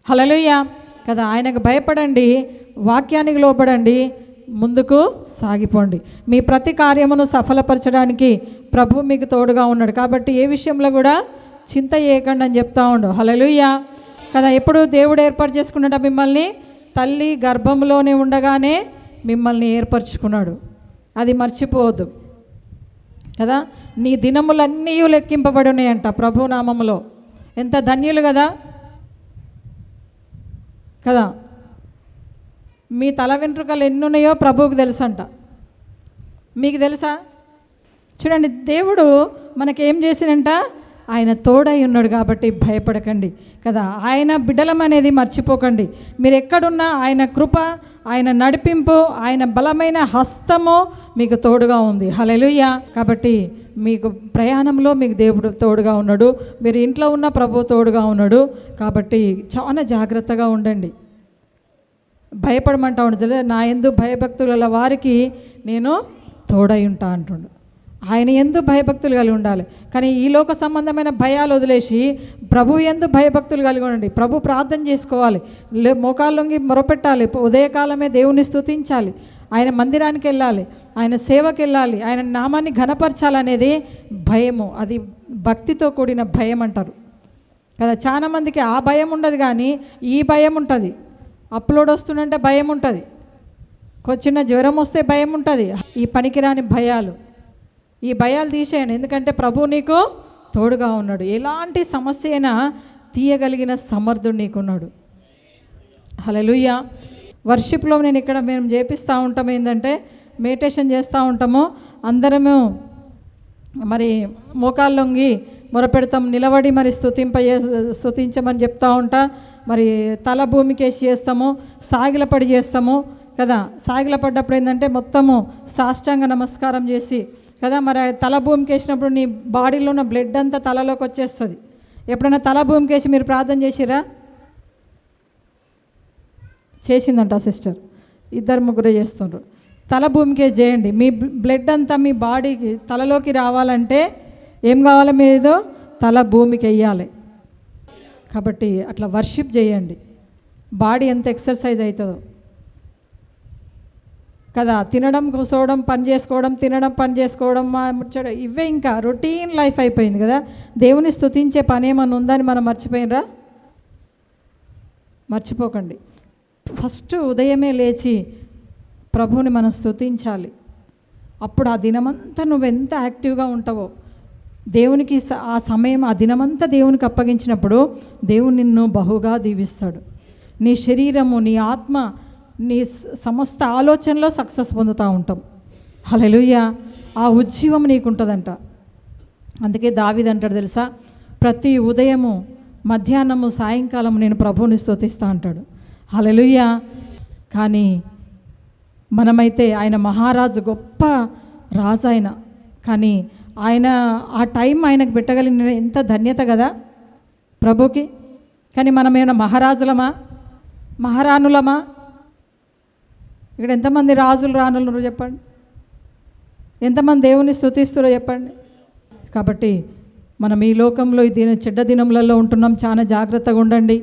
హల్లెలూయా కదా. ఆయనకు భయపడండి, వాక్యానికి లోపడండి, ముందుకు సాగిపోండి. మీ ప్రతి కార్యమును సఫలపరచడానికి ప్రభు మీకు తోడుగా ఉన్నాడు. కాబట్టి ఏ విషయంలో కూడా చింత చేయకండి అని చెప్తా ఉండు. హల్లెలూయా కదా. ఎప్పుడు దేవుడు ఏర్పాటు చేసుకున్నాడు మిమ్మల్ని? తల్లి గర్భంలోనే ఉండగానే మిమ్మల్ని ఏర్పరచుకున్నాడు. అది మర్చిపోవద్దు కదా. నీ దినములన్నీ లెక్కింపబడి ఉన్నాయంట ప్రభు నామములో. ఎంత ధన్యులు కదా కదా. మీ తల వెంట్రుకలు ఎన్ని ఉన్నాయో ప్రభువుకు తెలుసంట. మీకు తెలుసా? చూడండి, దేవుడు మనకేం చేసినంట? ఆయన తోడై ఉన్నాడు కాబట్టి భయపడకండి కదా. ఆయన బిడ్డలం అనేది మర్చిపోకండి. మీరు ఎక్కడున్నా ఆయన కృప, ఆయన నడిపింపు, ఆయన బలమైన హస్తము మీకు తోడుగా ఉంది. హల్లెలూయా. కాబట్టి మీకు ప్రయాణంలో మీకు దేవుడు తోడుగా ఉన్నాడు. మీరు ఇంట్లో ఉన్న ప్రభు తోడుగా ఉన్నాడు. కాబట్టి చాలా జాగ్రత్తగా ఉండండి. భయపడమంటా ఉండదు. నా యందు భయభక్తుల వారికి నేను తోడై ఉంటా అంటుండు. ఆయన యందు భయభక్తులు కలిగి ఉండాలి. కానీ ఈ లోక సంబంధమైన భయాలు వదిలేసి ప్రభు యందు భయభక్తులు కలిగి ఉండండి. ప్రభు ప్రార్థన చేసుకోవాలి, మోకాళ్ళొంగి మొరపెట్టాలి, ఉదయకాలమే దేవుని స్తుతించాలి, ఆయన మందిరానికి వెళ్ళాలి, ఆయన సేవకి వెళ్ళాలి, ఆయన నామాన్ని ఘనపరచాలనేది భయము. అది భక్తితో కూడిన భయం అంటారు కదా. చాలా మందికి ఆ భయం ఉండదు, కానీ ఈ భయం ఉంటుంది. అప్లోడ్ వస్తుందంటే భయం ఉంటుంది, చిన్న జ్వరం వస్తే భయం ఉంటుంది. ఈ పనికిరాని భయాలు, ఈ భయాలు తీసేయండి. ఎందుకంటే ప్రభు నీకు తోడుగా ఉన్నాడు. ఎలాంటి సమస్య అయినా తీయగలిగిన సమర్థుడు నీకున్నాడు. హల్లెలూయా. వర్షిప్లో నేను ఇక్కడ మేము చేపిస్తూ ఉంటాము ఏంటంటే, మెడిటేషన్ చేస్తూ ఉంటాము. అందరము మరి మోకాళ్ళొంగి మొరపెడతాం, నిలబడి మరి స్తుతించమని చెప్తూ ఉంటా. మరి తల భూమికేసి చేస్తాము, సాగిలపడి చేస్తాము కదా. సాగిలపడ్డప్పుడు ఏంటంటే మొత్తము సాష్టాంగ నమస్కారం చేసి కదా. మరి తల భూమికి వేసినప్పుడు నీ బాడీలో ఉన్న బ్లడ్ అంతా తలలోకి వచ్చేస్తుంది. ఎప్పుడైనా తల భూమికి వేసి మీరు ప్రార్థన చేసిరా? చేసిందంట సిస్టర్, 2-3 చేస్తుండ్రు. తల భూమికి చేయండి. మీ బ్లడ్ అంతా మీ బాడీకి తలలోకి రావాలంటే ఏం కావాలి? మీదో తల భూమికి వెయ్యాలి. కాబట్టి అట్లా వర్షిప్ చేయండి. బాడీ ఎంత ఎక్సర్సైజ్ అవుతుందో కదా. తినడం, కూర్చోవడం, పని చేసుకోవడం, తినడం, పని చేసుకోవడం, ముచ్చడం, ఇవే ఇంకా రొటీన్ లైఫ్ అయిపోయింది కదా. దేవుని స్తుతించే పని ఏమన్నా ఉందని మనం మర్చిపోయినరా? మర్చిపోకండి. ఫస్ట్ ఉదయమే లేచి ప్రభువుని మనం స్తుతించాలి. అప్పుడు ఆ దినమంతా నువ్వెంత యాక్టివ్గా ఉంటావో, దేవునికి ఆ సమయం, ఆ దినమంతా దేవునికి అప్పగించినప్పుడు దేవుడు నిన్ను బహుగా దీవిస్తాడు. నీ శరీరము, నీ ఆత్మ, నీ సమస్త ఆలోచనలో సక్సెస్ పొందుతూ ఉంటాం. హల్లెలూయా. ఆ ఉజ్జీవం నీకుంటుందంట. అందుకే దావీదు అంటాడు తెలుసా, ప్రతి ఉదయము, మధ్యాహ్నము, సాయంకాలం నేను ప్రభువుని స్తుతిస్తా అంటాడు. హల్లెలూయా. కానీ మనమైతే ఆయన మహారాజు, గొప్ప రాజు ఆయన, కానీ ఆయన ఆ టైం ఆయనకు పెట్టగలిగిన ఎంత ధన్యత కదా ప్రభుకి. కానీ మనమేమైనా మహారాజులమా, మహారాణులమా? ఇక్కడ ఎంతమంది రాజులు, రాణులు చెప్పండి? ఎంతమంది దేవుని స్తుతిస్తురో చెప్పండి? కాబట్టి మనం ఈ లోకంలో ఈ చెడ్డ దినములలో ఉంటున్నాం. చాలా జాగ్రత్తగా ఉండండి.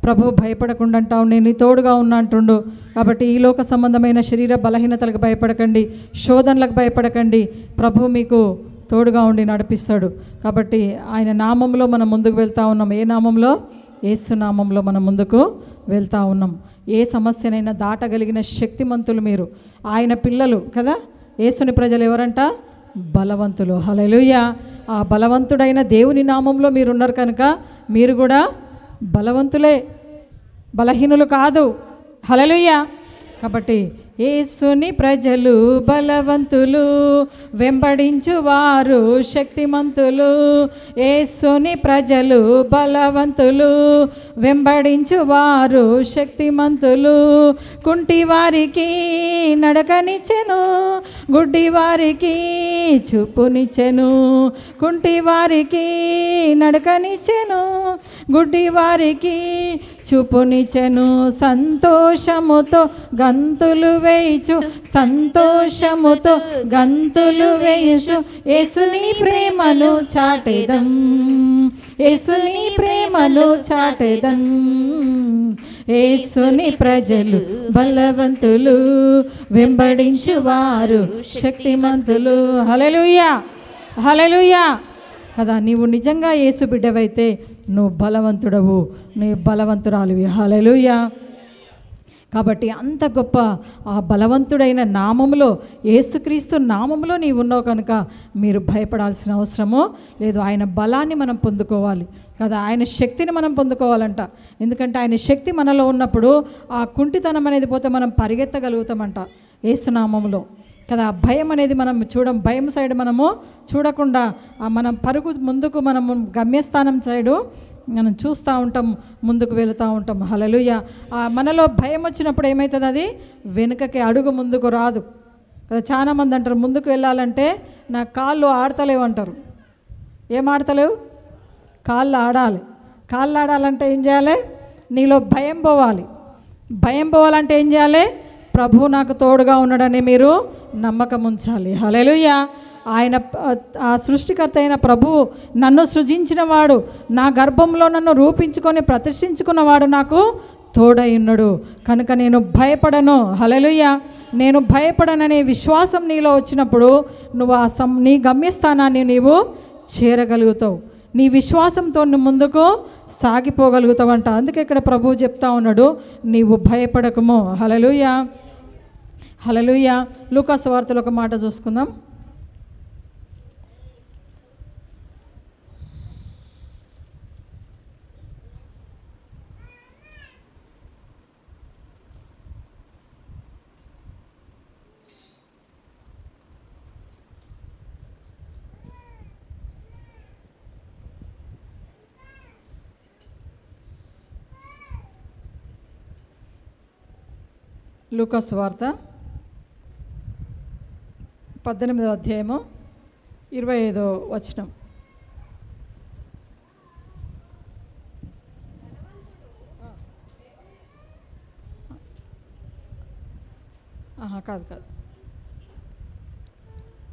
ప్రభు భయపడకుండా అంటావు, నేను నీ తోడుగా ఉన్నా అంటుండు. కాబట్టి ఈ లోక సంబంధమైన శరీర బలహీనతలకు భయపడకండి, శోధనలకు భయపడకండి. ప్రభు మీకు తోడుగా ఉండి నడిపిస్తాడు. కాబట్టి ఆయన నామంలో మనం ముందుకు వెళ్తూ ఉన్నాం. ఏ నామంలో? యేసు నామంలో మనం ముందుకు వెళ్తూ ఉన్నాం. ఏ సమస్యనైనా దాటగలిగిన శక్తిమంతులు మీరు, ఆయన పిల్లలు కదా. యేసుని ప్రజలు ఎవరంట? బలవంతులు. హల్లెలూయా. ఆ బలవంతుడైన దేవుని నామంలో మీరున్నారు కనుక మీరు కూడా బలవంతులే, బలహీనులు కాదు. హల్లెలూయా. కాబట్టి యేసుని ప్రజలు బలవంతులు, వెంబడించువారు శక్తిమంతులు. యేసుని ప్రజలు బలవంతులు, వెంబడించువారు శక్తిమంతులు. కుంటివారికి నడకనిచ్చెను, గుడ్డివారికి చూపునిచ్చెను. కుంటివారికి నడకనిచ్చెను, గుడ్డివారికి చూపునిచ్చెను. సంతోషముతో గంతులు వేయిచు, సంతోషముతో గంతులు వేయిచు. యేసుని ప్రేమను చాటెదం, యేసుని ప్రేమను చాటెదం, యేసుని ప్రజలు బలవంతులు, వెంబడించువారు శక్తిమంతులు. హల్లెలూయా, హల్లెలూయా. కదా, నీవు నిజంగా యేసు బిడ్డవైతే నువ్వు బలవంతుడవు, నువ్వు బలవంతురాలివి. హల్లెలూయా. కాబట్టి అంత గొప్ప ఆ బలవంతుడైన నామములో, యేసుక్రీస్తు నామములో నీవు ఉన్నావు కనుక మీరు భయపడాల్సిన అవసరము లేదు. ఆయన బలాన్ని మనం పొందుకోవాలి కదా, ఆయన శక్తిని మనం పొందుకోవాలంట. ఎందుకంటే ఆయన శక్తి మనలో ఉన్నప్పుడు ఆ కుంటితనం అనేది పోతే మనం పరిగెత్తగలుగుతామంట యేసునామములో కదా. భయం అనేది మనం భయం సైడ్ మనము చూడకుండా మనం పరుగు ముందుకు, మనము గమ్యస్థానం సైడు మనం చూస్తూ ఉంటాం, ముందుకు వెళుతూ ఉంటాం. హల్లెలూయా. మనలో భయం వచ్చినప్పుడు ఏమవుతుంది, అది వెనుకకి అడుగు ముందుకు రాదు కదా. చాలామంది అంటారు ముందుకు వెళ్ళాలంటే నా కాళ్ళు ఆడతలేవు అంటారు. ఏం ఆడతలేవు? కాళ్ళు ఆడాలి. కాళ్ళు ఆడాలంటే ఏం చేయాలి? నీలో భయం పోవాలి. భయం పోవాలంటే ఏం చేయాలి? ప్రభువు నాకు తోడుగా ఉన్నాడని మీరు నమ్మకం ఉంచాలి. హల్లెలూయా. ఆయన ఆ సృష్టికర్త అయిన ప్రభువు, నన్ను సృజించినవాడు, నా గర్భంలో నన్ను రూపించుకొని ప్రతిష్ఠించుకున్నవాడు నాకు తోడై ఉన్నాడు కనుక నేను భయపడను. హల్లెలూయా. నేను భయపడననే విశ్వాసం నీలో వచ్చినప్పుడు నువ్వు నీ గమ్యస్థానాన్ని నీవు చేరగలుగుతావు. నీ విశ్వాసంతో నువ్వు ముందుకు సాగిపోగలుగుతావంట. అందుకే ఇక్కడ ప్రభువు చెప్తా ఉన్నాడు, నీవు భయపడకము. హల్లెలూయా, హల్లెలూయా. లూకా సువార్తలో ఒక మాట చూసుకుందాం. లూకా సువార్త 18వ అధ్యాయము 25వ వచనం. కాదు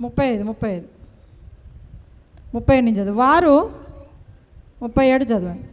35 నుంచి చదువు. వారు 37 చదవండి.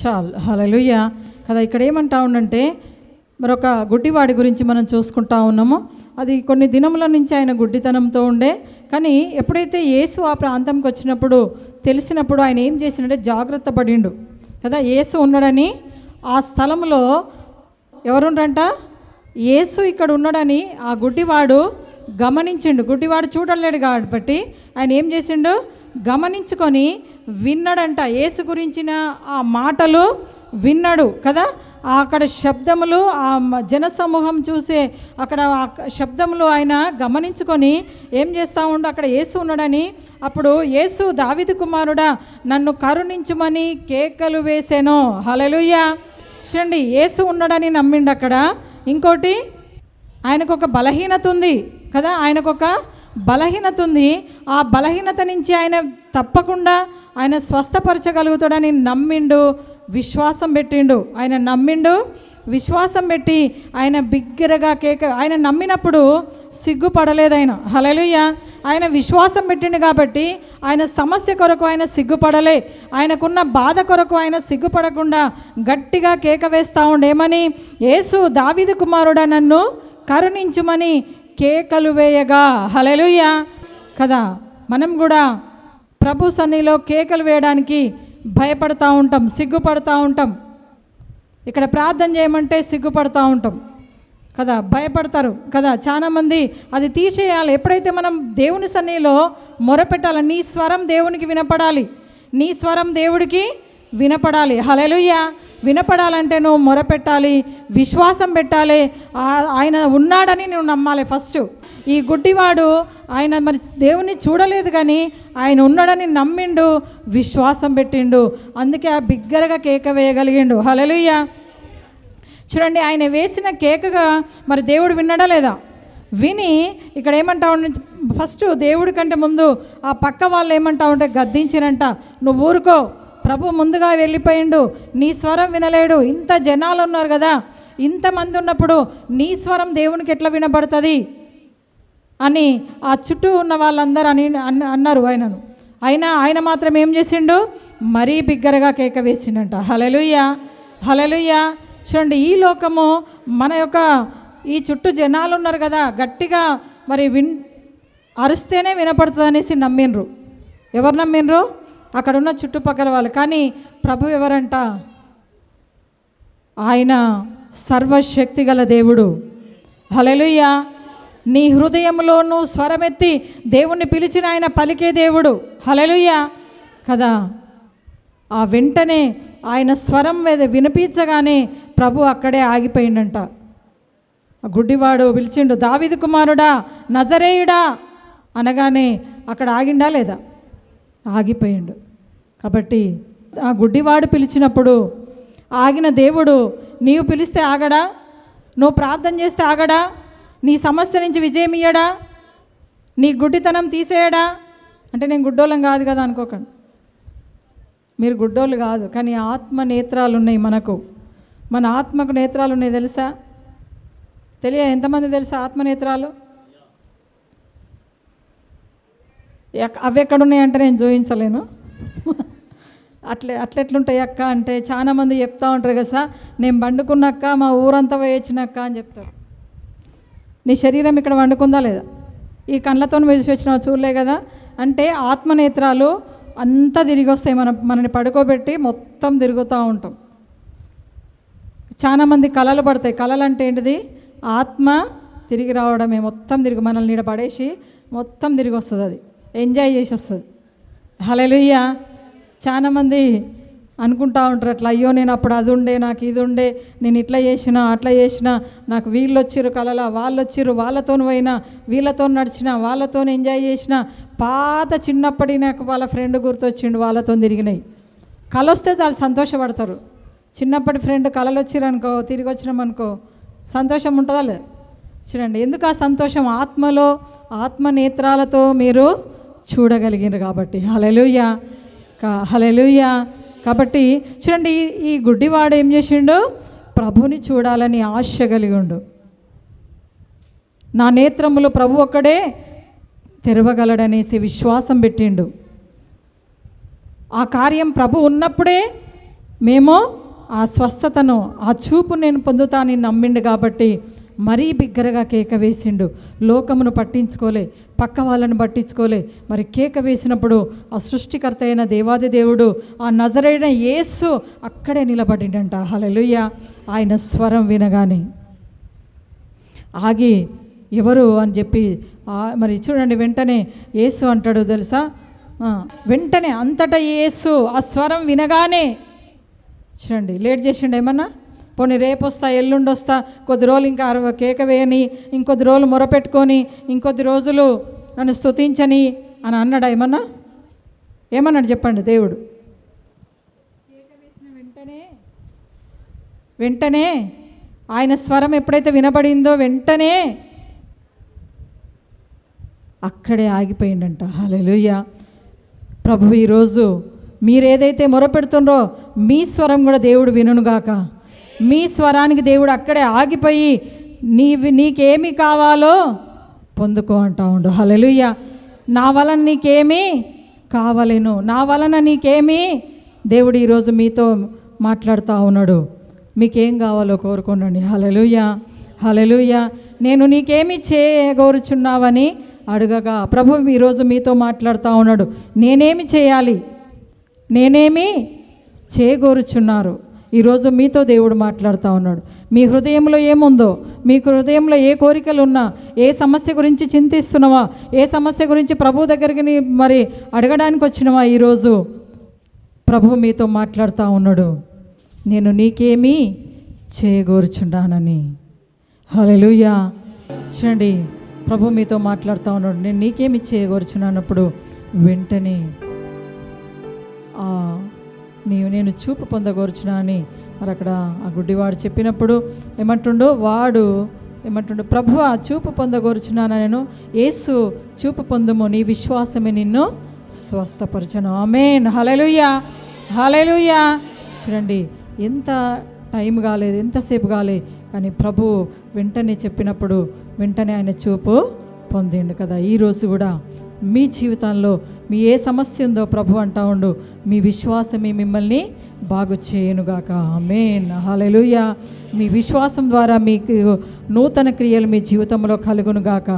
చాలు. హల్లెలూయా కదా. ఇక్కడ ఏమంటా ఉండంటే మరొక గుడ్డివాడి గురించి మనం చూసుకుంటా ఉన్నాము. అది కొన్ని దినముల నుంచి ఆయన గుడ్డితనంతో ఉండే, కానీ ఎప్పుడైతే యేసు ఆ ప్రాంతంకి వచ్చినప్పుడు తెలిసినప్పుడు ఆయన ఏం చేసినట్టే జాగ్రత్త పడిండు కదా. యేసు ఉన్నాడని ఆ స్థలంలో ఎవరుండ్రంట, యేసు ఇక్కడ ఉన్నాడని ఆ గుడ్డివాడు గమనించిండు. గుడ్డివాడు చూడలేడు కాబట్టి ఆయన ఏం చేసిండు, గమనించుకొని విన్నాడంట. యేసు గురించిన ఆ మాటలు విన్నాడు కదా. అక్కడ శబ్దములు, ఆ జనసమూహం చూసే అక్కడ శబ్దములు ఆయన గమనించుకొని ఏం చేస్తూ ఉండు, అక్కడ యేసు ఉన్నాడని. అప్పుడు యేసు, దావీదు కుమారుడా నన్ను కరుణించుమని కేకలు వేసాను. హల్లెలూయా. చూడండి, యేసు ఉన్నాడని నమ్మిండు అక్కడ. ఇంకోటి, ఆయనకు ఒక బలహీనత ఉంది కదా, ఆయనకు ఒక బలహీనత ఉంది. ఆ బలహీనత నుంచి ఆయన తప్పకుండా ఆయన స్వస్థపరచగలుగుతాడని నమ్మిండు, విశ్వాసం పెట్టిండు. ఆయన నమ్మిండు, విశ్వాసం పెట్టి ఆయన బిగ్గరగా ఆయన నమ్మినప్పుడు సిగ్గుపడలేదు ఆయన. హల్లెలూయా. ఆయన విశ్వాసం పెట్టిండు కాబట్టి ఆయన సమస్య కొరకు ఆయన సిగ్గుపడలే. ఆయనకున్న బాధ కొరకు ఆయన సిగ్గుపడకుండా గట్టిగా కేక వేస్తూ ఉండే. ఏమని? యేసు, దావీదు కుమారుడా నన్ను కరుణించుమని కేకలు వేయగా. హల్లెలూయా కదా. మనం కూడా ప్రభు సన్నిధిలో కేకలు వేయడానికి భయపడతా ఉంటాం, సిగ్గుపడతా ఉంటాం. ఇక్కడ ప్రార్థన చేయమంటే సిగ్గుపడతా ఉంటాం కదా, భయపడతారు కదా చాలామంది. అది తీసేయాలి. ఎప్పుడైతే మనం దేవుని సన్నిధిలో మొరపెట్టాలి, నీ స్వరం దేవునికి వినపడాలి, నీ స్వరం దేవుడికి వినపడాలి. హల్లెలూయా. వినపడాలంటే నువ్వు మొరపెట్టాలి, విశ్వాసం పెట్టాలి, ఆయన ఉన్నాడని నువ్వు నమ్మాలి ఫస్ట్. ఈ గుడ్డివాడు ఆయన మరి దేవుని చూడలేదు కానీ ఆయన ఉన్నాడని నమ్మిండు, విశ్వాసం పెట్టిండు, అందుకే ఆ బిగ్గరగా కేక వేయగలిగిండు. హల్లెలూయా. చూడండి, ఆయన వేసిన కేకగా మరి దేవుడు విన్నాడా లేదా? విని ఇక్కడ ఏమంటా ఉంటే ఫస్ట్ దేవుడి కంటే ముందు ఆ పక్క వాళ్ళు ఏమంటా ఉంటే గద్దించినంట, నువ్వు ఊరుకో, ప్రభు ముందుగా వెళ్ళిపోయిండు, నీ స్వరం వినలేడు, ఇంత జనాలు ఉన్నారు కదా, ఇంతమంది ఉన్నప్పుడు నీ స్వరం దేవునికి ఎట్లా వినబడుతుంది అని ఆ చుట్టూ ఉన్న వాళ్ళందరూ అన్నారు ఆయనను. ఆయన మాత్రం ఏం చేసిండు? మరీ బిగ్గరగా కేక వేసిండంట. హల్లెలూయా, హల్లెలూయా. చూడండి, ఈ లోకము మన యొక్క ఈ చుట్టూ జనాలు ఉన్నారు కదా, గట్టిగా మరి అరుస్తేనే వినపడుతుంది అనేసి నమ్మిండ్రు. ఎవరు నమ్మిండ్రు? అక్కడ ఉన్న చుట్టుపక్కల వాళ్ళు. కానీ ప్రభు ఎవరంట? ఆయన సర్వశక్తి గల దేవుడు. హల్లెలూయా. నీ హృదయంలోనూ స్వరమెత్తి దేవుణ్ణి పిలిచిన ఆయన పలికే దేవుడు. హల్లెలూయా కదా. ఆ వెంటనే ఆయన స్వరం మీద వినిపించగానే ప్రభు అక్కడే ఆగిపోయిండంట. గుడ్డివాడు పిలిచిండు, దావీదు కుమారుడా, నజరేయుడా అనగానే అక్కడ ఆగిండా లేదా? ఆగిపోయిండు. కాబట్టి ఆ గుడ్డివాడు పిలిచినప్పుడు ఆగిన దేవుడు నీవు పిలిస్తే ఆగడా? నువ్వు ప్రార్థన చేస్తే ఆగడా? నీ సమస్య నుంచి విజయం ఇయ్యడా? నీ గుడ్డితనం తీసేయడా? అంటే నేను గుడ్డోళ్ళం కాదు కదా అనుకోకండి, మీరు గుడ్డోళ్ళు కాదు, కానీ ఆత్మ నేత్రాలు ఉన్నాయి మనకు. మన ఆత్మకు నేత్రాలు ఉన్నాయి తెలుసా? ఎంతమంది తెలుసా ఆత్మనేత్రాలు? అవి ఎక్కడున్నాయంటే నేను చూపించలేను. అట్లెట్లుంటాయి అక్క అంటే చాలామంది చెప్తూ ఉంటారు కదా, సార్ నేను వండుకున్నాక మా ఊరంతా వేయించినక్క అని చెప్తారు. నీ శరీరం ఇక్కడ వండుకుందా లేదా? ఈ కళ్ళతో వేసి వచ్చినావు చూడలే కదా. అంటే ఆత్మనేత్రాలు అంతా తిరిగి వస్తాయి, మనని పడుకోబెట్టి మొత్తం తిరుగుతూ ఉంటాం. చాలామంది కళలు పడతాయి. కళలు అంటే ఏంటిది? ఆత్మ తిరిగి రావడమే, మొత్తం తిరిగి మనల్ని నీడ పడేసి మొత్తం తిరిగి వస్తుంది, అది ఎంజాయ్ చేసి వస్తుంది. హల్లెలూయా. చాలామంది అనుకుంటా ఉంటారు అట్లా, అయ్యో నేను అప్పుడు అది ఉండే, నాకు ఇది ఉండే, నేను ఇట్లా చేసిన అట్లా చేసిన, నాకు వీళ్ళు వచ్చిర్రు కళలా, వాళ్ళు వచ్చిర్రు, వాళ్ళతో పోయినా, వీళ్ళతో నడిచిన, వాళ్ళతో ఎంజాయ్ చేసిన, పాత చిన్నప్పటి నాకు వాళ్ళ ఫ్రెండ్ గుర్తొచ్చిండు, వాళ్ళతో తిరిగినాయి. కళ వస్తే చాలా సంతోషపడతారు. చిన్నప్పటి ఫ్రెండ్ కళలు వచ్చిరనుకో, తిరిగి వచ్చినామనుకో సంతోషం ఉంటుందా లేదు? చూడండి, ఎందుకు ఆ సంతోషం? ఆత్మలో ఆత్మనేత్రాలతో మీరు చూడగలిగినారు కాబట్టి. హల్లెలూయా, హల్లెలూయా. కాబట్టి చూడండి, ఈ గుడ్డివాడు ఏం చేసిండు? ప్రభుని చూడాలని ఆశ కలిగి ఉండు. నా నేత్రములు ప్రభు ఒక్కడే తెరవగలడనేసి విశ్వాసం పెట్టిండు. ఆ కార్యం ప్రభు ఉన్నప్పుడే మేము ఆ స్వస్థతను, ఆ చూపు నేను పొందుతానని నమ్మిండు కాబట్టి మరీ బిగ్గరగా కేక వేసిండు. లోకమును పట్టించుకోలే, పక్క వాళ్ళని పట్టించుకోలే. మరి కేక వేసినప్పుడు ఆ సృష్టికర్త అయిన దేవాది దేవుడు, ఆ నజరైన యేసు అక్కడే నిలబడిండంట. హల్లెలూయా. ఆయన స్వరం వినగానే ఆగి ఎవరు అని చెప్పి మరి చూడండి, వెంటనే యేసు అంటాడు తెలుసా? వెంటనే అంతటా యేసు ఆ స్వరం వినగానే, చూడండి లేట్ చేసిండు ఏమన్నా? పోనీ రేపు వస్తా, ఎల్లుండి వస్తా, కొద్ది రోజులు ఇంకా కేక వేయని, ఇంకొద్ది రోజులు మొరపెట్టుకొని, ఇంకొద్ది రోజులు నన్ను స్తుతించని అని అన్నాడా ఏమన్నా? ఏమన్నాడు చెప్పండి? దేవుడు కేక వేసిన వెంటనే ఆయన స్వరం ఎప్పుడైతే వినబడిందో వెంటనే అక్కడే ఆగిపోయిందంట. హల్లెలూయా. ప్రభు ఈరోజు మీరేదైతే మొరపెడుతుండ్రో మీ స్వరం కూడా దేవుడు వినుగాక. మీ స్వరానికి దేవుడు అక్కడే ఆగిపోయి నీకేమి కావాలో పొందుకో అంటా ఉండు. హల్లెలూయా. నా వలన నీకేమీ కావాలేను, నా వలన నీకేమీ, దేవుడు ఈరోజు మీతో మాట్లాడుతూ ఉన్నాడు. మీకేం కావాలో కోరుకోండి. హల్లెలూయా, హల్లెలూయా. నేను నీకేమి చేయగోరుచున్నావని అడగగా ప్రభు ఈరోజు మీతో మాట్లాడుతూ ఉన్నాడు. నేనేమి చేయాలి, నేనేమి చేయగోరుచున్నారు, ఈరోజు మీతో దేవుడు మాట్లాడుతూ ఉన్నాడు. మీ హృదయంలో ఏముందో, మీ హృదయంలో ఏ కోరికలు ఉన్నా, ఏ సమస్య గురించి చింతిస్తున్నావా, ఏ సమస్య గురించి ప్రభు దగ్గరికి మరి అడగడానికి వచ్చినవా, ఈరోజు ప్రభు మీతో మాట్లాడుతూ ఉన్నాడు. నేను నీకేమీ చేయగోరుచున్నానని. హల్లెలూయా. చూడండి, ప్రభు మీతో మాట్లాడుతూ ఉన్నాడు, నేను నీకేమి చేయగోరుచున్నప్పుడు వెంటనే నేను చూపు పొందగోరుచున్నా అని మరి అక్కడ ఆ గుడ్డివాడు చెప్పినప్పుడు వాడు ఏమంటుండో, ప్రభువా చూపు పొందగోరుచున్నాను, నేను యేసు చూపు పొందుము, నీ విశ్వాసమే నిన్ను స్వస్థపరచను. ఆమేన్. హల్లెలూయా, హల్లెలూయా. చూడండి, ఎంత టైం కాలేదు, ఎంతసేపు కాలే, కానీ ప్రభు వెంటనే చెప్పినప్పుడు వెంటనే ఆయన చూపు పొందిండు కదా. ఈరోజు కూడా మీ జీవితంలో మీ ఏ సమస్య ఉందో ప్రభు అంటా ఉండు, మీ విశ్వాసమే మిమ్మల్ని బాగు చేయనుగాక. ఆమేన్. హల్లెలూయా. మీ విశ్వాసం ద్వారా మీకు నూతన క్రియలు మీ జీవితంలో కలుగునుగాక.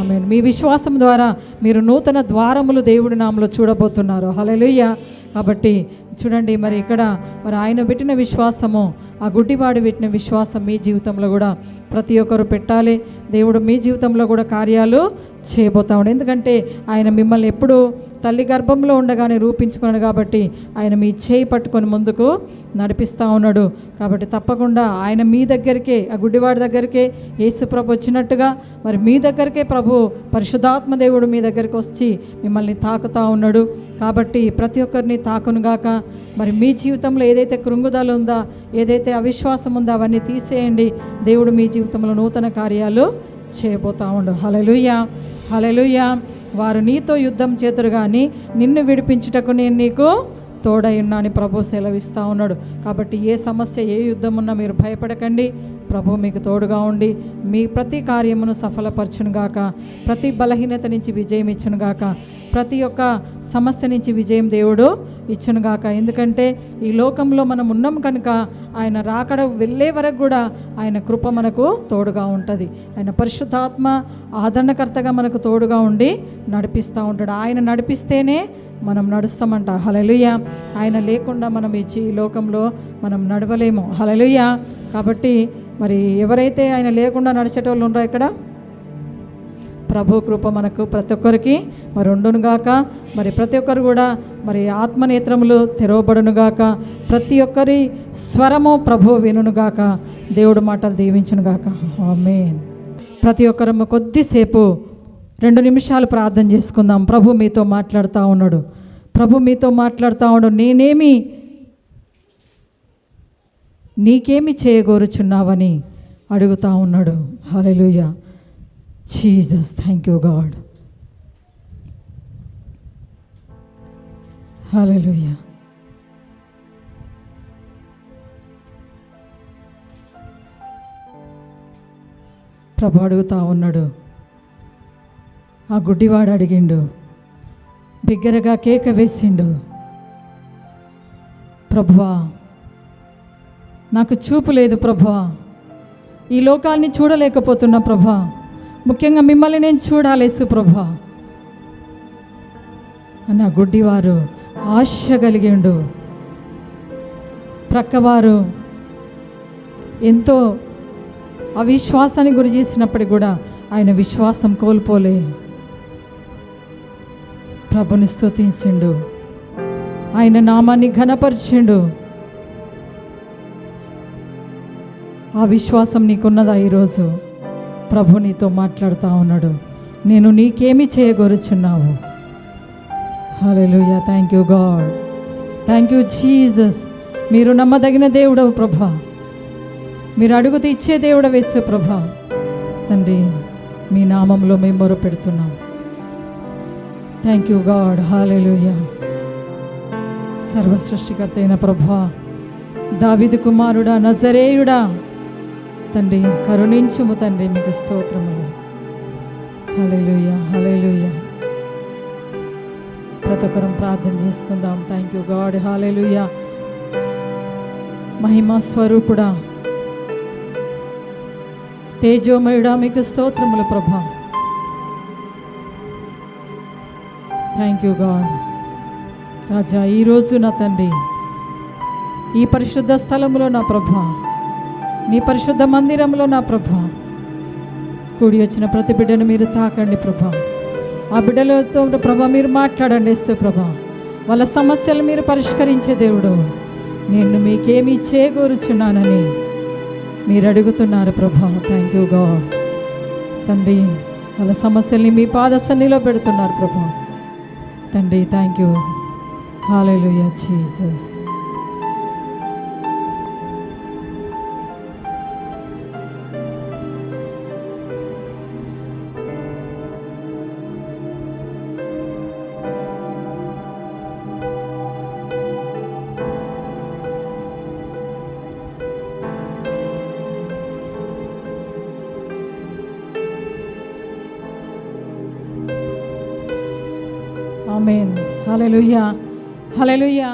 ఆమేన్. మీ విశ్వాసం ద్వారా మీరు నూతన ద్వారములు దేవుడి నామములో చూడబోతున్నారు. హల్లెలూయా. కాబట్టి చూడండి, మరి ఇక్కడ మరి ఆయన పెట్టిన విశ్వాసము, ఆ గుడ్డివాడు పెట్టిన విశ్వాసం మీ జీవితంలో కూడా ప్రతి ఒక్కరు పెట్టాలి. దేవుడు మీ జీవితంలో కూడా కార్యాలు చేయబోతా ఉన్నాడు. ఎందుకంటే ఆయన మిమ్మల్ని ఎప్పుడు తల్లి గర్భంలో ఉండగానే రూపించుకున్నాడు కాబట్టి ఆయన మీ చేయి పట్టుకొని ముందుకు నడిపిస్తూ ఉన్నాడు. కాబట్టి తప్పకుండా ఆయన మీ దగ్గరికే, ఆ గుడ్డివాడి దగ్గరికే యేసు ప్రభు వచ్చినట్టుగా మరి మీ దగ్గరికే ప్రభు పరిశుద్ధాత్మ దేవుడు మీ దగ్గరికి వచ్చి మిమ్మల్ని తాకుతూ ఉన్నాడు. కాబట్టి ప్రతి ఒక్కరిని తాకునుగాక. మరి మీ జీవితంలో ఏదైతే కృంగుదల ఉందా, ఏదైతే అవిశ్వాసం ఉందో అవన్నీ తీసేయండి. దేవుడు మీ జీవితంలో నూతన కార్యాలు చేయబోతా ఉండు. హల్లెలూయా, హల్లెలూయా. వారు నీతో యుద్ధం చేతురు కానీ నిన్ను విడిపించుటకు నేను నీకు తోడై ఉన్నా అని ప్రభు సెలవిస్తూ ఉన్నాడు. కాబట్టి ఏ సమస్య, ఏ యుద్ధం ఉన్నా మీరు భయపడకండి. ప్రభు మీకు తోడుగా ఉండి మీ ప్రతి కార్యమును సఫలపరచునుగాక. ప్రతి బలహీనత నుంచి విజయం ఇచ్చునుగాక. ప్రతి ఒక్క సమస్య నుంచి విజయం దేవుడు ఇచ్చునుగాక. ఎందుకంటే ఈ లోకంలో మనం ఉన్నాం కనుక ఆయన రాకడ వెళ్ళే వరకు కూడా ఆయన కృప మనకు తోడుగా ఉంటుంది. ఆయన పరిశుద్ధాత్మ ఆదరణకర్తగా మనకు తోడుగా ఉండి నడిపిస్తూ ఉంటాడు. ఆయన నడిపిస్తేనే మనం నడుస్తామంట. హల్లెలూయా. ఆయన లేకుండా మనం ఈ లోకంలో మనం నడవలేము. హల్లెలూయా. కాబట్టి మరి ఎవరైతే ఆయన లేకుండా నడిచేటోళ్ళు ఉన్నారో ఇక్కడ ప్రభు కృప మనకు ప్రతి ఒక్కరికి మరి ఉండునుగాక. మరి ప్రతి ఒక్కరు కూడా మరి ఆత్మనేత్రములు తెరవబడునుగాక. ప్రతి ఒక్కరి స్వరము ప్రభు వినుగాక. దేవుడు మాటలు దీవించునుగాక. ఆమేన్. ప్రతి ఒక్కరము కొద్దిసేపు 2 నిమిషాలు ప్రార్థన చేసుకుందాం. ప్రభు మీతో మాట్లాడుతూ ఉన్నాడు. ప్రభు మీతో మాట్లాడుతూ ఉన్నాడు. నీకేమి చేయగోరుచున్నావని అడుగుతూ ఉన్నాడు. Hallelujah. Jesus, thank you God. Hallelujah. ప్రభు అడుగుతూ ఉన్నాడు. ఆ గుడ్డివాడు అడిగిండు, బిగ్గరగా కేక వేసిండు, ప్రభువా నాకు చూపు లేదు ప్రభువా, ఈ లోకాన్ని చూడలేకపోతున్నా ప్రభువా, ముఖ్యంగా మిమ్మల్ని నేను చూడాలేసు ప్రభువా అని ఆ గుడ్డివారు ఆశ కలిగిండు. ప్రక్కవారు ఎంతో అవిశ్వాసానికి గురి చేసినప్పటికీ కూడా ఆయన విశ్వాసం కోల్పోలే. ప్రభుని స్తుతించిండు, ఆయన నామాన్ని ఘనపరిచిండు. ఆ విశ్వాసం నీకున్నదా? ఈరోజు ప్రభు నీతో మాట్లాడుతూ ఉన్నాడు. నేను నీకేమి చేయగోరుచున్నావు? Hallelujah. Thank you God, thank you Jesus. మీరు నమ్మదగిన దేవుడవు ప్రభా, మీరు అడుగుతూ ఇచ్చే దేవుడవు యేసు ప్రభా. తండ్రి, మీ నామంలో మేము మొర పెడుతున్నాం. Thank you God. హల్లెలూయా. సర్వ సృష్టికర్త అయిన ప్రభా, దావీదు కుమారుడా, నజరేయుడా, తండ్రి కరుణించుము తండ్రి, మీకు స్తోత్రము. హల్లెలూయా, హల్లెలూయా. ప్రతి ఒక్కరం ప్రార్థన చేసుకుందాం. Thank you God. హల్లెలూయా. మహిమా స్వరూపుడా, తేజోమయుడా, మీకు స్తోత్రములు ప్రభా. Thank you God. రాజా, ఈరోజు నా తండ్రి ఈ పరిశుద్ధ స్థలంలో నా ప్రభా, నీ పరిశుద్ధ మందిరంలో నా ప్రభా, కూడి వచ్చిన ప్రతి బిడ్డను మీరు తాకండి ప్రభా. ఆ బిడ్డలతో ప్రభా మీరు మాట్లాడండి యేసు ప్రభా. వాళ్ళ సమస్యలు మీరు పరిష్కరించే దేవుడు, నేను మీకేమి చేకూరుచున్నానని మీరు అడుగుతున్నారు ప్రభా. Thank you God. తండ్రి, వాళ్ళ సమస్యల్ని మీ పాద సన్నిధిలో పెడుతున్నారు ప్రభా. తండ్రి, thank you. Hallelujah Jesus. Amen. Hallelujah, hallelujah.